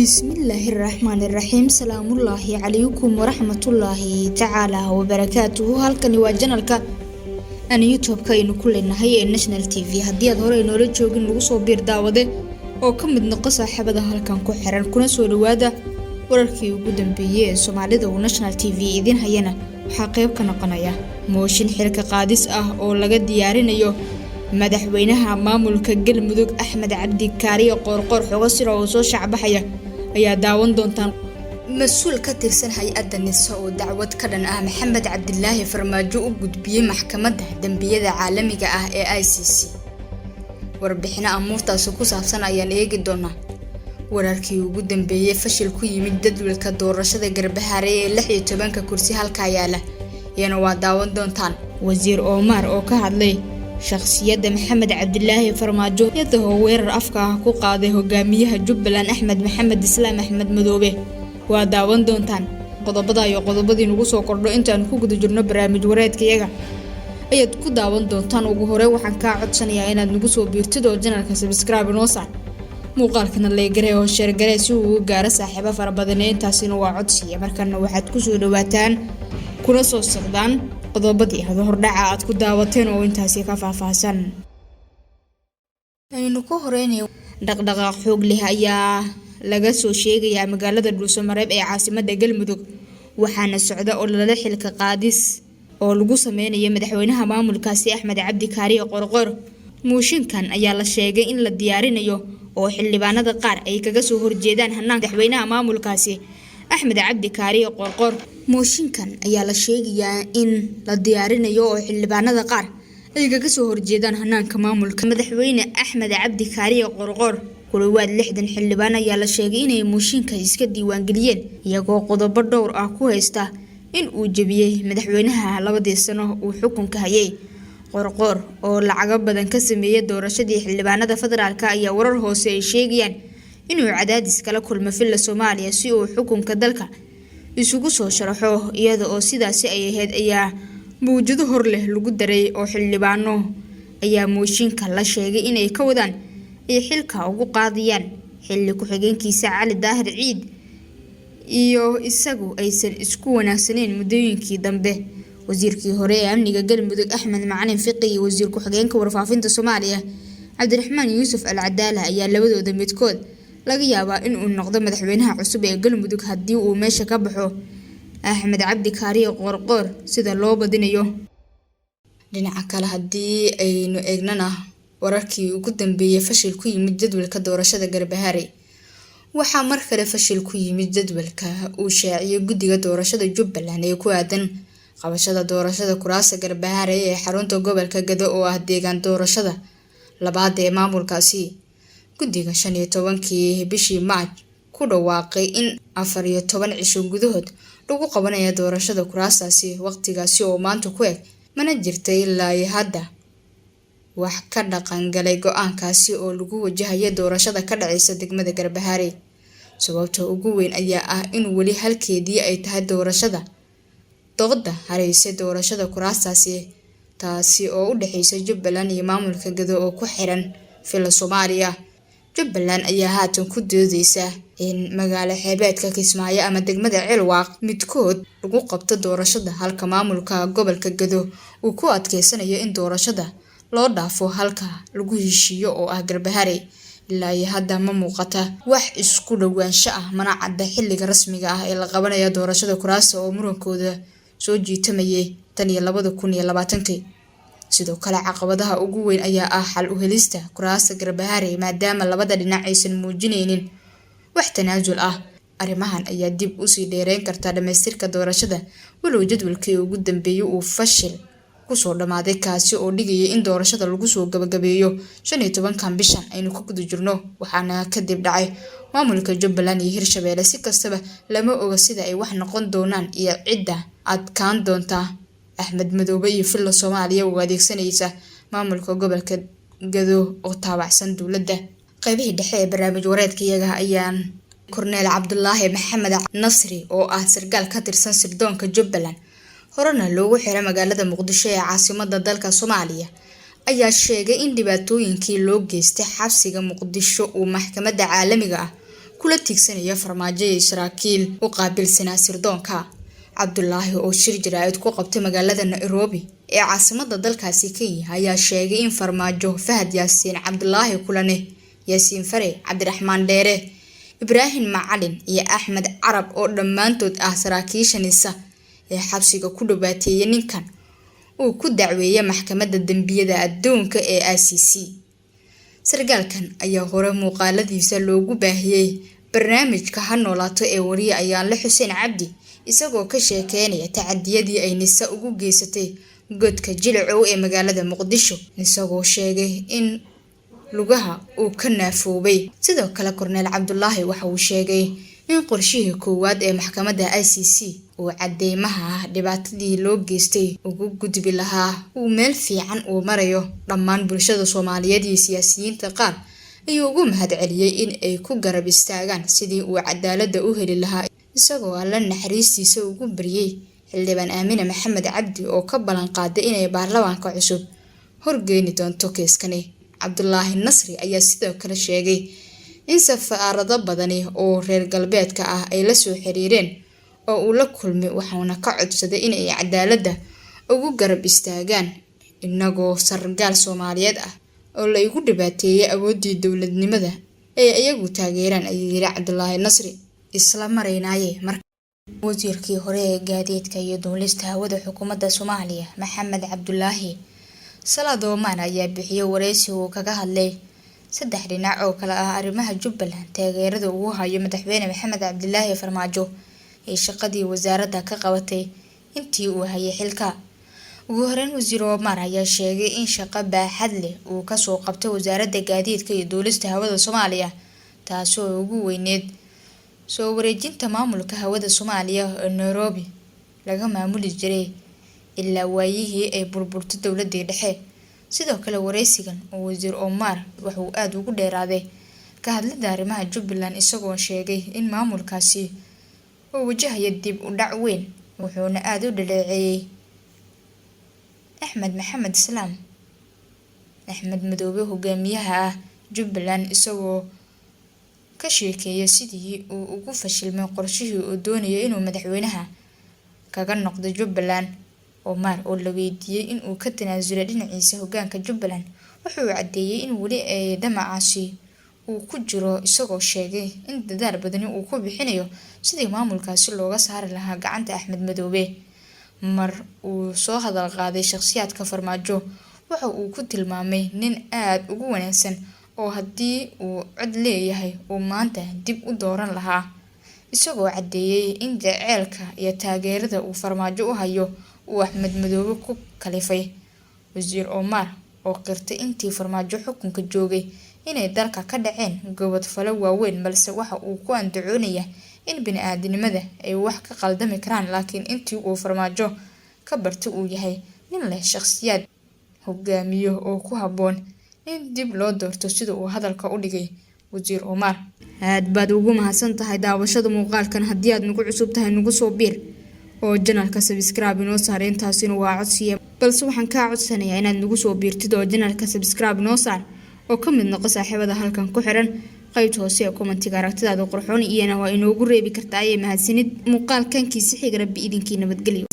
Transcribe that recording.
بسم الله الرحمن الرحيم. سلام الله عليكم ورحمة الله تعالى وبركاته. halkani waa channelka aan YouTube-ka aynu ku leenahay ee National TV. haddii aad hore inoola joogin lagu soo biir daawade oo ka mid noqo saaxiibada halkan ku xiran kuna soo dhawaada wararkii ugu dambeeyay ee Soomaalida oo National TV idin hayana waxa qayb ka noqonaya mooshin xilka qaadis ah oo laga diyaarinayo madaxweynaha maamulka Galmudug Axmed Cabdi Kaariye Qoorqoor xogo sir oo soo shacbaxaya ayaa daawan doontaan mas'uul ka tirsan hay'adda NISA oo dacwad ka dhan ah Maxamed Cabdilaahi Farmaajo u gudbiyay maxkamadda dambiyada caalamiga ah ee ICC. warbixina amuurtaas ku saabsan ayaan eegi doonaa. wararkii ugu dambeeyay fashil ku yimid jadwalka doorashada Garbahaare ee 16 kursi halka yaala iyana waa daawan doontaan. wasiir Omar oo ka hadlay shakhsiyadda Maxamed Cabdilaahi Farmaajo iyadoo weerar afka ah ku qaaday hogaamiyaha Jubbaland Axmed Maxamed Islaam Axmed Madoobe waa daawan doontaan. qodobada iyo qodobadii nagu soo kordho intaan ku guda jirno barnaamij wareedkayaga ayaad ku daawan doontaan. ugu hore waxaan ka codsanayaa inaad nagu soo biirtid oo channelka subscribe noo saar muuqaalkana like garee oo share garee si uu gaaro saaxiibo fara badan. intaasina waa codsiga markana waxaad ku soo dhawaataan kuna soo socdaan qodobadii hordhaca aad ku daawateen oo intaasi ka faahfaahsan. aynu ku horeynayo dhaqdhaqaaq xoog leh ayaa laga soo sheegayaa magaalada Dhuusamareeb ee caasimadda Galmudug waxaana socda oo lala xilka qaadis oo lagu sameynayo madaxweynaha maamulkaasi Axmed Cabdi Kaariye Qoorqoor. mooshinkan ayaa la sheegay in la diyaarinayo oo xildhibaanada qaar ay kaga soo horjeedaan hanaanka madaxweynaha maamulkaasi Axmed Cabdi Kaariye Qoorqoor. mooshinkan ayaa la sheegayaa in la diyaarinayo oo xildhibaanada qaar ay kaga soo horjeedaan hanaanka maamulka madaxweyne Axmed Cabdi Kaariye Qoorqoor. kulawaad 60 xildhibaan ayaa la sheegay inay mooshinka iska diiwaan galiyeen iyagoo qodobo dhowr ah ku haysta in uu jabiyay madaxweynaha 2 sano uu xukunka hayay. Qoorqoor oo lacago badan ka sameeyay doorashadii xildhibaanada federaalka ayaa warar hoose ay sheegayaan inuu cadaadis kala kulmo filla Soomaaliya si uu xukunka dalka isugu soo sharaxo iyada oo sidaasi ay ahayd ayaa muujado hor leh lagu daray oo xildhibaano ayaa mooshinka la sheegay inay ka wadaan ay xilka ugu qaadiyaan xilli ku xigeenkiisa Cali Daahir Ciid iyo isagu aysan isku wanaagsaneen muddooyinkii dambe. wasiirkii hore ee amniga Galmudug Axmed Macalin Fiqi iyo wasiir ku xigeenka warfaafinta Soomaaliya Cabdiraxmaan Yuusuf Al-Cadaala ayaa labadooda midkood laga yaabaa in uu noqdo madaxweynaha cusub ee Galmudug haddii uu meesha ka baxo Axmed Cabdi Kaariye Qoorqoor sida loo badinayo. dhinaca kale haddii aynu eegnana wararkii ugu dambeeyay fashil ku yimid jadwalka doorashada Garbahaare waxaa mar kale fashil ku yimid jadwalka uu shaaciyay guddiga doorashada Jubbaland ee ku aadan qabashada doorashada kuraasta Garbahaare ee xarunta gobolka Gado oo ah deegaan doorashada labaad ee maamulkaasi. guddiga 15kii bishii Maarch ku dhawaaqay in 14 cisho gudahood lagu qabanayo doorashada kuraastaasi waqtigaasi oo maanta ku eg mana jirtay ilaa hadda wax ka dhaqan galay go'aankaasi oo lagu wajahayo doorashada ka dhacaysa degmada Garbahaare. sababta ugu weyn ayaa ah in wali halkeedii ay tahay doorashada doqda hareysa doorashada kuraastaasi taasi oo u dhaxaysa Jubbaland iyo maamulka Gado oo ku xiran filla Soomaaliya. Jubbaland ayaa haatan ku doodaysa in magaalo xeebeedka Kismaayo ama degmada Cilwaaq midkood lagu qabto doorashada halka maamulka gobolka Gado uu ku adkeysanayo in doorashada loo dhaafo halka lagu heshiiyo oo ah Garbahaare. ilaa hadda ma muuqata wax isku dhawaansho ah mana cadda xilliga rasmiga ah ee la qabanayo doorashada kuraasta oo murankooda soo jiitamayay tan iyo 2020. sidoo kale caqabadaha ugu weyn ayaa ah xal u helista kuraasta Garbahaare maadaama labada dhinac aysan muujinaynin wax tanaasul ah. arrimahan ayaa dib u sii dheereyn karta dhameystirka doorashada walow jadwalkii ugu dambeeyay uu fashil ku soo dhamaaday kaasi oo dhigayay in doorashada lagu soo gabagabeeyo 15 bishan aynu ku guda jirno. waxaana kadib dhacay maamulka Jubbaland iyo Hirshabeelle si kastaba lama oga sida ay wax noqon doonaan iyo cidda adkaan doonta. Axmed Madoobe iyo filla Soomaaliya oo adeegsanaysa maamulka gobolka Gado oo taabacsan dawladda. qaybihii dhexe ee barnaamij wareedkayaga ayaan Korneel Cabdulaahi Maxamed Nasri oo ah sargaal ka tirsan sirdoonka Jubbaland horena loogu xiray magaalada Muqdisho ee caasimadda dalka Soomaaliya ayaa sheegay in dhibaatooyinkii loo geystay xabsiga Muqdisho uu maxkamadda caalamiga ah kula tiigsanayo farmaajo iyo saraakiil u qaabilsanaa sirdoonka. Cabdulaahi oo shir jaraa'id ku qabtay magaalada Nairobi ee caasimadda dalkaasi Kenya ayaa sheegay in farmaajo Fahad Yaasiin Cabdulaahi Kulane, Yaasiin Fare, Cabdiraxmaan Dheere, Ibraahim Macalin iyo Axmed Carab oo dhammaantood ah saraakiisha NISA ee xabsiga ku dhibaateeyay ninkan uu ku dacweeyay maxkamadda dambiyada adduunka ee ICC. Sargaalkan ayaa hore muuqaaladiisa loogu baahiyay barnaamijka Ha Noolaato ee wariye Ayaanle Xuseen Cabdi isagoo ka sheekeynaya tacadiyadii ay NISA ugu geysatay godka Jilcow ee magaalada Muqdisho, isagoo sheegay in lugaha uu ka naafoobay. Sidoo kale Korneel Cabdulaahi waxa uu sheegay in qorshihii koowaad ee maxkamadda ICC uu cadeymaha dhibaatadii loo geystay ugu gudbi lahaa uu meel fiican uu marayo. Dhammaan bulshada Soomaaliyeed iyo siyaasiyiinta qaar ayuu ugu mahadceliyay in ay ku garab istaagaan sidii uu cadaaladda u heli lahaa, isagoo Alle naxariistiisa ugu baryay xildhibaan Aamina Maxamed Cabdi oo ka ballan qaaday inay baarlamaanka cusub horgeeni doonto keeskani. Cabdulaahi Nasri ayaa sidoo kale sheegay in safaarado badani oo reer galbeedka ah ay la soo xiriireen oo uu la kulmay, waxaana ka codsaday in ay cadaaladda ugu garab istaagaan inagoo sargaal Soomaaliyeed ah oo la igu dhibaateeyay awooddii dowladnimada ay iyagu taageeraan, ayuu yiri Cabdulaahi Nasri. Isla maraynaayay wasiirkii hore ee gaadiidka iyo duulista hawada xukuumadda Soomaaliya Maxamed Cabdulaahi Salaad Omar ayaa bixiyay wareysi uu kaga hadlay saddex dhinac oo kala ah arrimaha Jubbaland, taageerada uu hayo madaxweyne Maxamed Cabdilaahi Farmaajo ee shaqadii wasaaradda ka qabatay intii uu hayay xilka. Ugu horeyn, wasiir Omar ayaa sheegay in shaqo baaxad leh uu ka soo qabtay wasaaradda gaadiidka iyo duulista hawada Soomaaliya, taasoo ugu weyneed soo wareejinta maamulka hawada Soomaaliya oo Nairobi laga maamuli jiray ilaa waayihii ay burburtay dowladda dhexe. Sidoo kale wareysigan oo wasiir Omar wuxuu aad ugu dheeraaday ka hadlida arrimaha Jubbaland, isagoo sheegay in maamulkaasi uu wajahayo dib u dhac weyn, wuxuuna aad u dhaleeceeyay Axmed Maxamed Islaam Axmed Madoobe hogaamiyaha ah Jubbaland, isagoo ka sheekeeyay sidii uu ugu fashilmay qorshihii uu doonayay inuu madaxweynaha kaga noqdo Jubbaland. Omar oo la weydiiyay in uu ka tanaasulay dhinaciisa hoggaanka Jubbaland, wuxuu cadeeyay in weli ay damacaasi uu ku jiro, isagoo sheegay in dadaal badan uu ku bixinayo sidii maamulkaasi looga saari lahaa gacanta Axmed Madoobe. Mar uu soo hadal qaaday shakhsiyaadka Farmaajo, waxa uu ku tilmaamay nin aad ugu wanaagsan oo haddii uu cod leeyahay uu maanta dib u dooran lahaa, isagoo cadeeyay in jaceylka iyo taageerada uu Farmaajo u hayo uu Axmed Madoobe ku kalifay. Wasiir Omar oo qirtay intii Farmaajo xukunka joogay inay dalka ka dhaceen gobol falo waaweyn, balse waxa uu ku andacoonayaa in bini'aadanimada ay wax ka qaldami karaan, laakiin intii uu Farmaajo ka bartay uu yahay nin leh shakhsiyad hogaamiyo oo ku habboon in dib loo doorto, sida uu hadalka u dhigay wasiir Omar. Aad baad ugu mahadsan tahay daawashada muuqaalkan. Haddii aad nagu cusub tahay nagu soo biir oo channelka subscribe inoo saar, intaasina waa codsiya, balse waxaan kaa codsanayaa inaad nagu soo biirtid oo channelka subscribe inoo saar oo ka mid noqo saaxiibada halkan ku xiran. qaybta hoose ee commentiga aragtidaada qurxoon iyana waa inoogu reebi kartaa. Mahadsanid. Muuqaalkan kiisi xiga Rabbi idinkiina nabadgelyo.